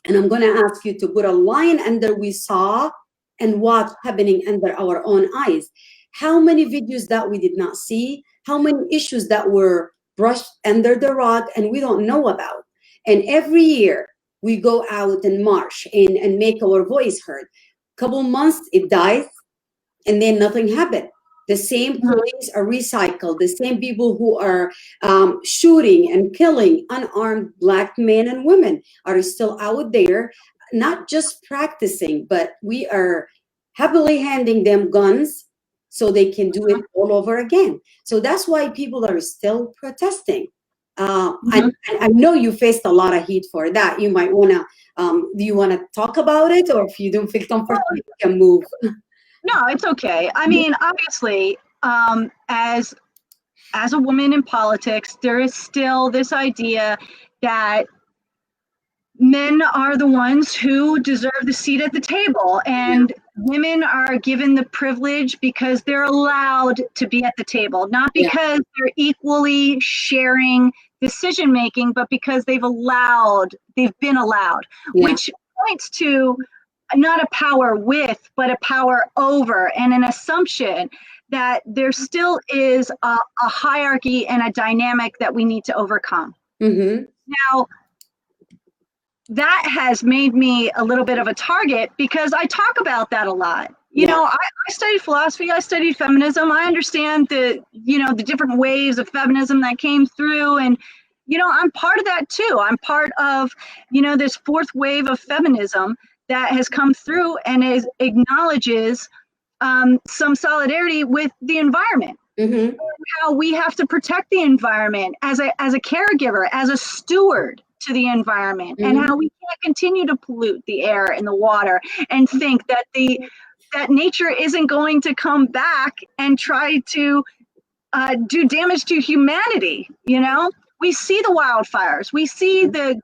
And I'm going to ask you to put a line under we saw and what's happening under our own eyes. How many videos that we did not see? How many issues that were brushed under the rug and we don't know about? And every year we go out and march and make our voice heard. Couple months it dies, and then nothing happened. The same police are recycled. The same people who are shooting and killing unarmed Black men and women are still out there, not just practicing, but we are happily handing them guns so they can do it all over again. So that's why people are still protesting. And I know you faced a lot of heat for that. You might want to, do you want to talk about it? Or if you don't feel comfortable, you can move. No, it's okay. I mean, obviously, as a woman in politics, there is still this idea that men are the ones who deserve the seat at the table, and women are given the privilege because they're allowed to be at the table, not because they're equally sharing decision making, but because they've been allowed, which points to not a power with, but a power over, and an assumption that there still is a hierarchy and a dynamic that we need to overcome. Now, that has made me a little bit of a target because I talk about that a lot. You know, I studied philosophy, I studied feminism. I understand the different waves of feminism that came through, and I'm part of that too. I'm part of, this fourth wave of feminism that has come through and acknowledges some solidarity with the environment. How we have to protect the environment as a caregiver, as a steward to the environment, and how we can't continue to pollute the air and the water and think that that nature isn't going to come back and try to do damage to humanity. We see the wildfires, we see the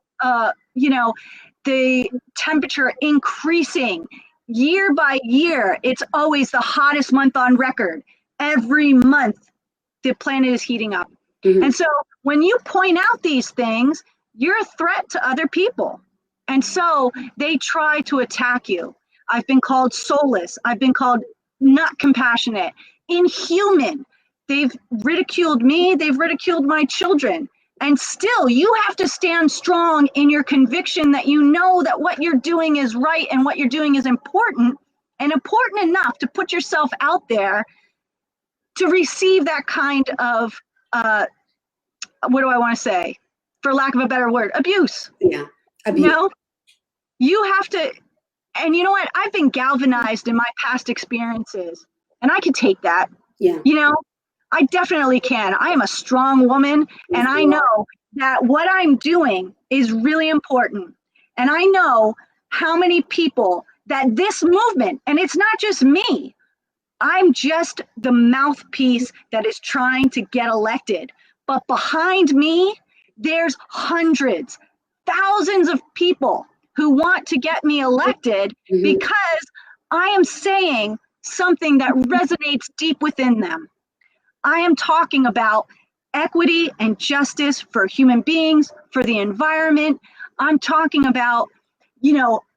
the temperature increasing year by year. It's always the hottest month on record. Every month the planet is heating up. And so when you point out these things, you're a threat to other people. And so they try to attack you. I've been called soulless. I've been called not compassionate, inhuman. They've ridiculed me. They've ridiculed my children. And still, you have to stand strong in your conviction that you know that what you're doing is right and what you're doing is important, and important enough to put yourself out there to receive that kind of, what do I want to say? For lack of a better word, abuse. Abuse. You have to, and you know what? I've been galvanized in my past experiences, and I can take that. I definitely can. I am a strong woman, and I know that what I'm doing is really important. And I know how many people that this movement, and it's not just me, I'm just the mouthpiece that is trying to get elected. But behind me, there's hundreds, thousands of people who want to get me elected because I am saying something that resonates deep within them. I am talking about equity and justice for human beings, for the environment. I'm talking about,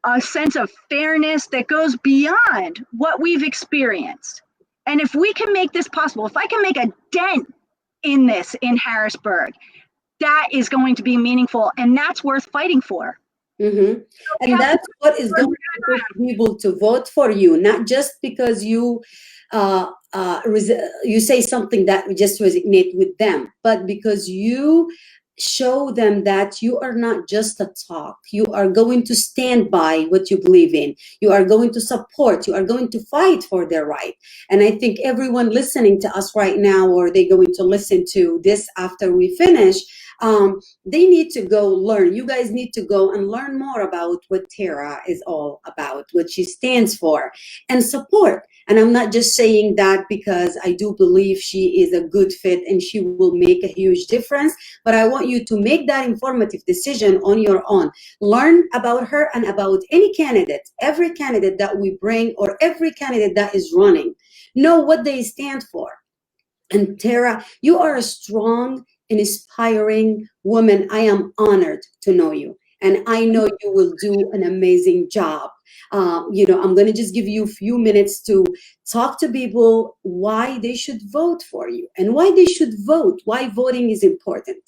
a sense of fairness that goes beyond what we've experienced. And if we can make this possible, if I can make a dent in this in Harrisburg, that is going to be meaningful, and that's worth fighting for. And that's what is going to push people to vote for you, not just because you say something that just resonate with them, but because you show them that you are not just a talk. You are going to stand by what you believe in. You are going to support. You are going to fight for their right. And I think everyone listening to us right now, or they're going to listen to this after we finish, they need to go learn. You guys need to go and learn more about what Tara is all about, what she stands for, and support. And I'm not just saying that because I do believe she is a good fit and she will make a huge difference, but I want you to make that informative decision on your own. Learn about her and about any candidate, every candidate that we bring, or every candidate that is running. Know what they stand for. And Tara, you are a strong, inspiring woman. I am honored to know you. And I know you will do an amazing job. I'm going to just give you a few minutes to talk to people why they should vote for you and why they should vote, why voting is important.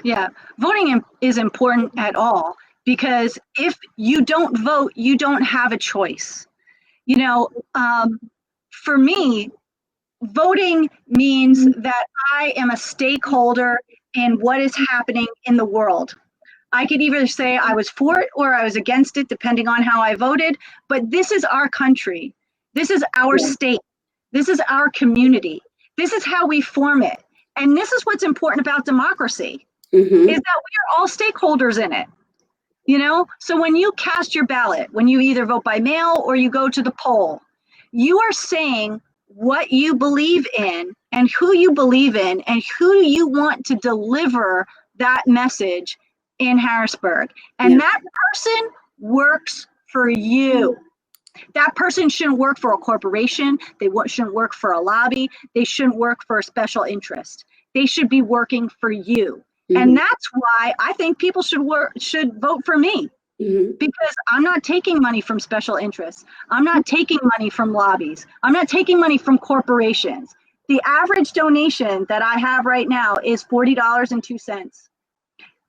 Yeah, voting is important at all, because if you don't vote, you don't have a choice. For me, voting means that I am a stakeholder in what is happening in the world. I could either say I was for it or I was against it, depending on how I voted. But this is our country. This is our state. This is our community. This is how we form it. And this is what's important about democracy, is that we are all stakeholders in it. You know, so when you cast your ballot, when you either vote by mail or you go to the poll, you are saying what you believe in and who you believe in and who you want to deliver that message in Harrisburg. And that person works for you. That person shouldn't work for a corporation. They shouldn't work for a lobby. They shouldn't work for a special interest. They should be working for you. And that's why I think people should vote for me, because I'm not taking money from special interests. I'm not taking money from lobbies. I'm not taking money from corporations. The average donation that I have right now is $40.02.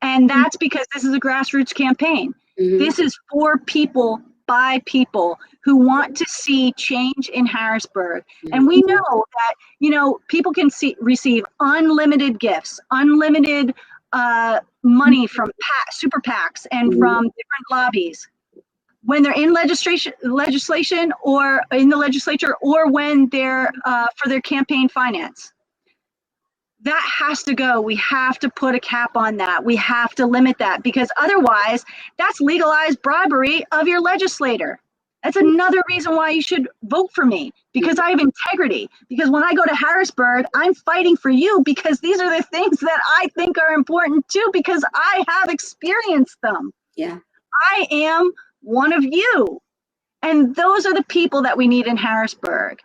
And that's because this is a grassroots campaign. This is for people, by people who want to see change in Harrisburg. And we know that, you know, people can receive unlimited gifts, unlimited money from super PACs and from different lobbies when they're in legislation or in the legislature, or when they're for their campaign finance. That has to go. We have to put a cap on that. We have to limit that, because otherwise that's legalized bribery of your legislator. That's another reason why you should vote for me, because I have integrity. Because when I go to Harrisburg, I'm fighting for you, because these are the things that I think are important too, because I have experienced them. Yeah. I am one of you. And those are the people that we need in Harrisburg.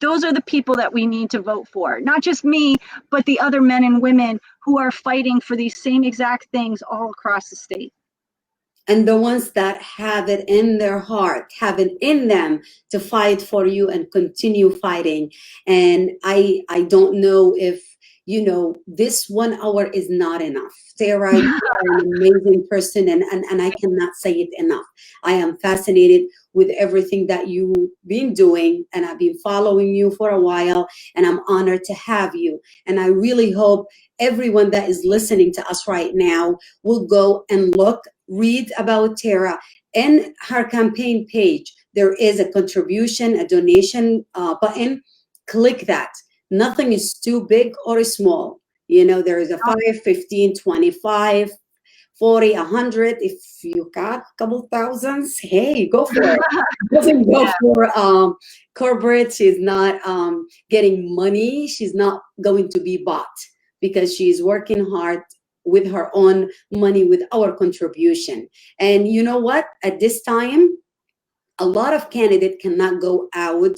Those are the people that we need to vote for. Not just me, but the other men and women who are fighting for these same exact things all across the state. And the ones that have it in their heart, have it in them to fight for you and continue fighting. And I don't know if, you know, this 1 hour is not enough. Sarah, you are an amazing person, and I cannot say it enough. I am fascinated with everything that you've been doing, and I've been following you for a while, and I'm honored to have you. And I really hope everyone that is listening to us right now will go and read about Tara and her campaign page. There is a contribution, a donation button. Click that. Nothing is too big or small. You know, there is a 5, 15, 25, 40, 100. If you got a couple thousands, hey, go for it. Doesn't go for corporate. She's not getting money. She's not going to be bought, because she's working hard with her own money, with our contribution. And you know what? At this time, a lot of candidates cannot go out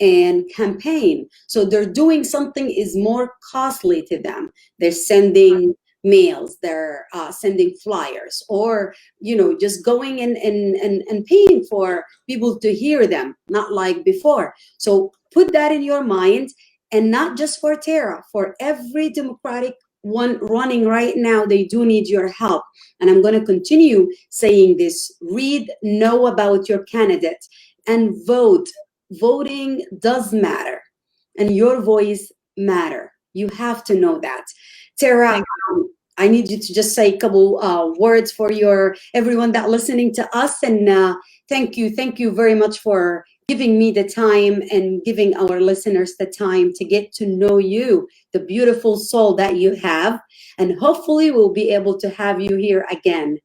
and campaign. So they're doing something is more costly to them. They're sending mails, they're sending flyers, or, you know, just going and paying for people to hear them, not like before. So put that in your mind, and not just for Tara, for every Democratic one running right now, they do need your help. And I'm going to continue saying this: read, know about your candidate, and vote. Voting does matter, and your voice matter. You have to know that. Tara, I need you to just say a couple words for everyone that listening to us, and thank you very much for giving me the time and giving our listeners the time to get to know you, the beautiful soul that you have, and hopefully we'll be able to have you here again.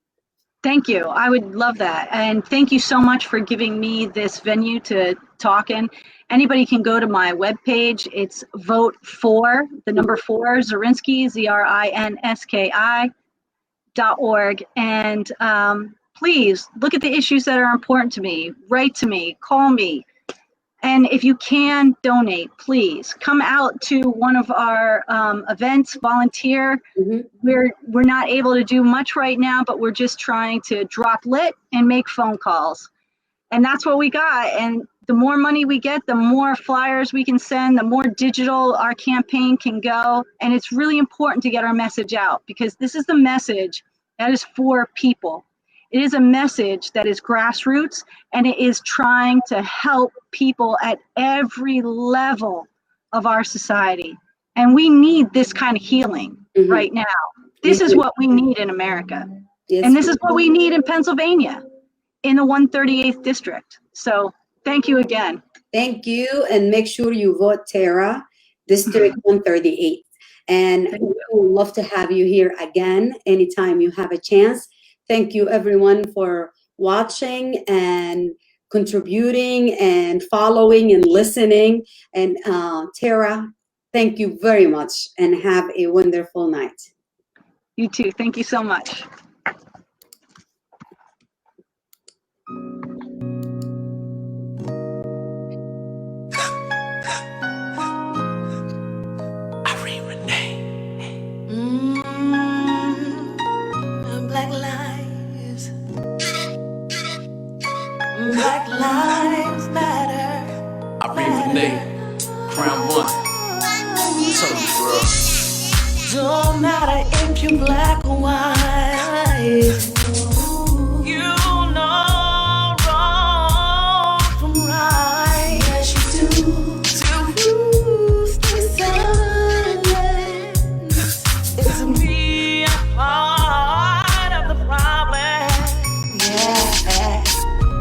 Thank you. I would love that. And thank you so much for giving me this venue to talk in. Anybody can go to my webpage. It's vote for the number 4, Zrinski, ZRINSKI.org. And please look at the issues that are important to me. Write to me, call me. And if you can donate, please come out to one of our events, volunteer. We're not able to do much right now, but we're just trying to drop lit and make phone calls. And that's what we got. And the more money we get, the more flyers we can send, the more digital our campaign can go. And it's really important to get our message out, because this is the message that is for people. It is a message that is grassroots, and it is trying to help people at every level of our society. And we need this kind of healing right now. This is what we need in America. Yes. And this is what we need in Pennsylvania, in the 138th district. So thank you again. Thank you. And make sure you vote Tara, District 138. And we would love to have you here again anytime you have a chance. Thank you, everyone, for watching and contributing and following and listening. And Tara, thank you very much and have a wonderful night. You too. Thank you so much. Black lives. Black lives matter. I read Renee, Crown One. Tell me, bro. Don't matter if you're black or white. You know wrong from right. Yes, you do. To stay silent is to be a part of the problem. Yeah.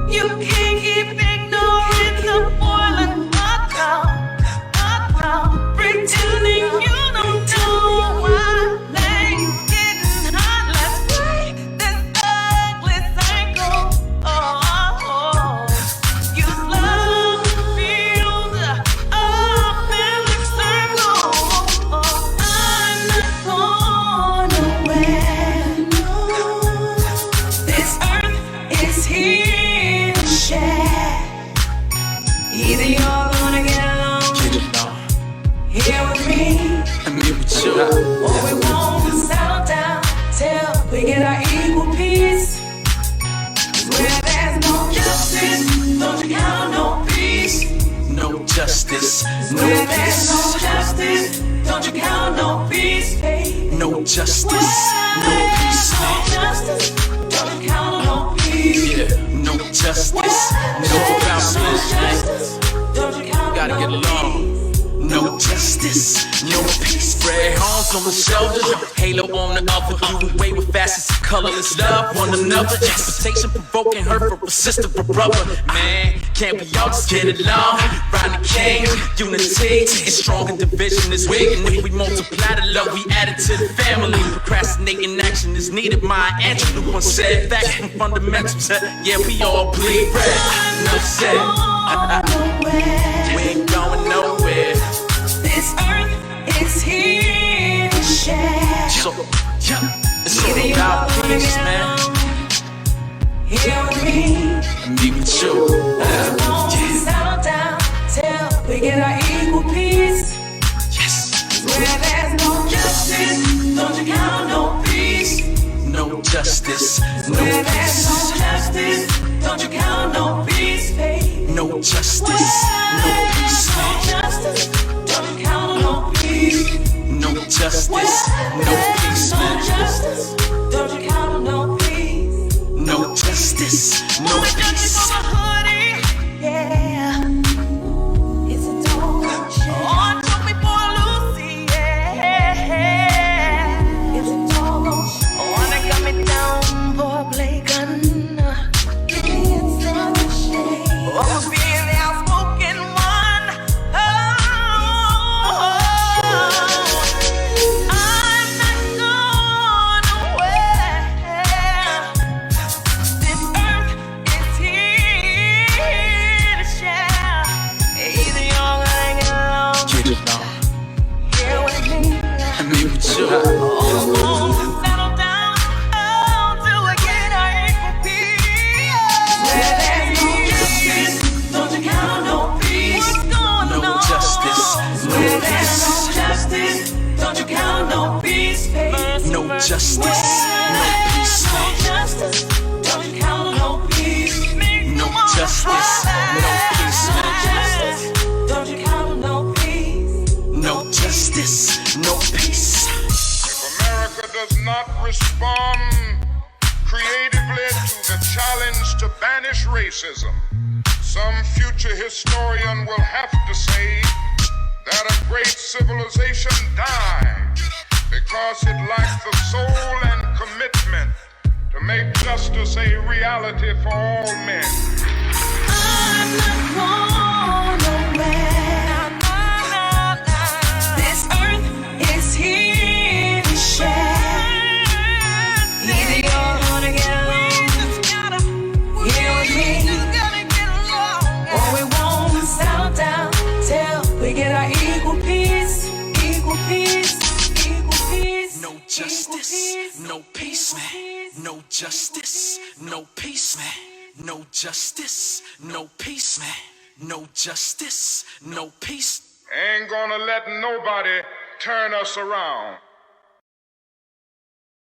You can't keep ignoring the boiling hot ground, pretending you don't know why things getting hot. Let's break this ugly cycle. You slow field of perfect circle. I'm not going nowhere. This earth is here to share. Either you're gonna get along here with me, And me with you. or we won't settle down till we get our equal peace. Where there's no justice, don't you count no peace. No justice, no Where there's no peace. justice, don't you count no peace, baby. No justice, no peace. No justice, don't you count no peace. Yeah, no justice, no balance. Don't you count Gotta get no along. No justice, no peace. Red arms on the shoulders, halo on the other. You away with facets of colorless love, one another. Expectation provoking, hurt for persistent for brother. Man, can't we all just get along? Round the king, unity is strong and division is weak. And if we multiply the love, we add it to the family. Procrastinating action is needed. My Andrew once said facts and fundamentals. Yeah, we all bleed red. Enough said. We ain't going nowhere. This earth is here to share. So, yeah, it's all about peace, man. Here with me, And me with you. won't settle down till we get our equal peace. Yes. Where there's no justice, don't you count no peace. No justice, no Where there's no peace. justice, don't you count no peace, baby. No justice, no peace. No justice, don't you count no peace. No justice, no peace, No man. justice, don't you count no peace. No justice, no peace. Yeah. It's a don't share. Oh, took me for Lucy, yeah. It's a don't share. Oh, they got me down for a play gun. It's such a shame. Oh, for being the outspoken one. I'm not going nowhere. This earth is here to share. Either you're gonna get along Get it on. here with me, And me with you. or we won't settle down till we get our equal peace. Where there's no justice, don't you count no peace. What's going No on? justice, no Where there's no peace. justice, don't you count no peace, baby. No justice, no peace. No justice, don't you count no peace. No justice, no peace, No man. justice, don't you count no peace. No justice, no peace. If America does not respond creatively to the challenge to banish racism, some future historian will have to say that a great civilization died because it lacked the soul and commitment to make justice a reality for all men. I'm not going nowhere. This earth is here to share. Either you're gonna get along here with me, or we won't settle down till we get our equal peace, equal peace, equal peace. No justice, no peace, man. No justice, no peace, man. No justice, no peace, man. No justice, no peace. Ain't gonna let nobody turn us around.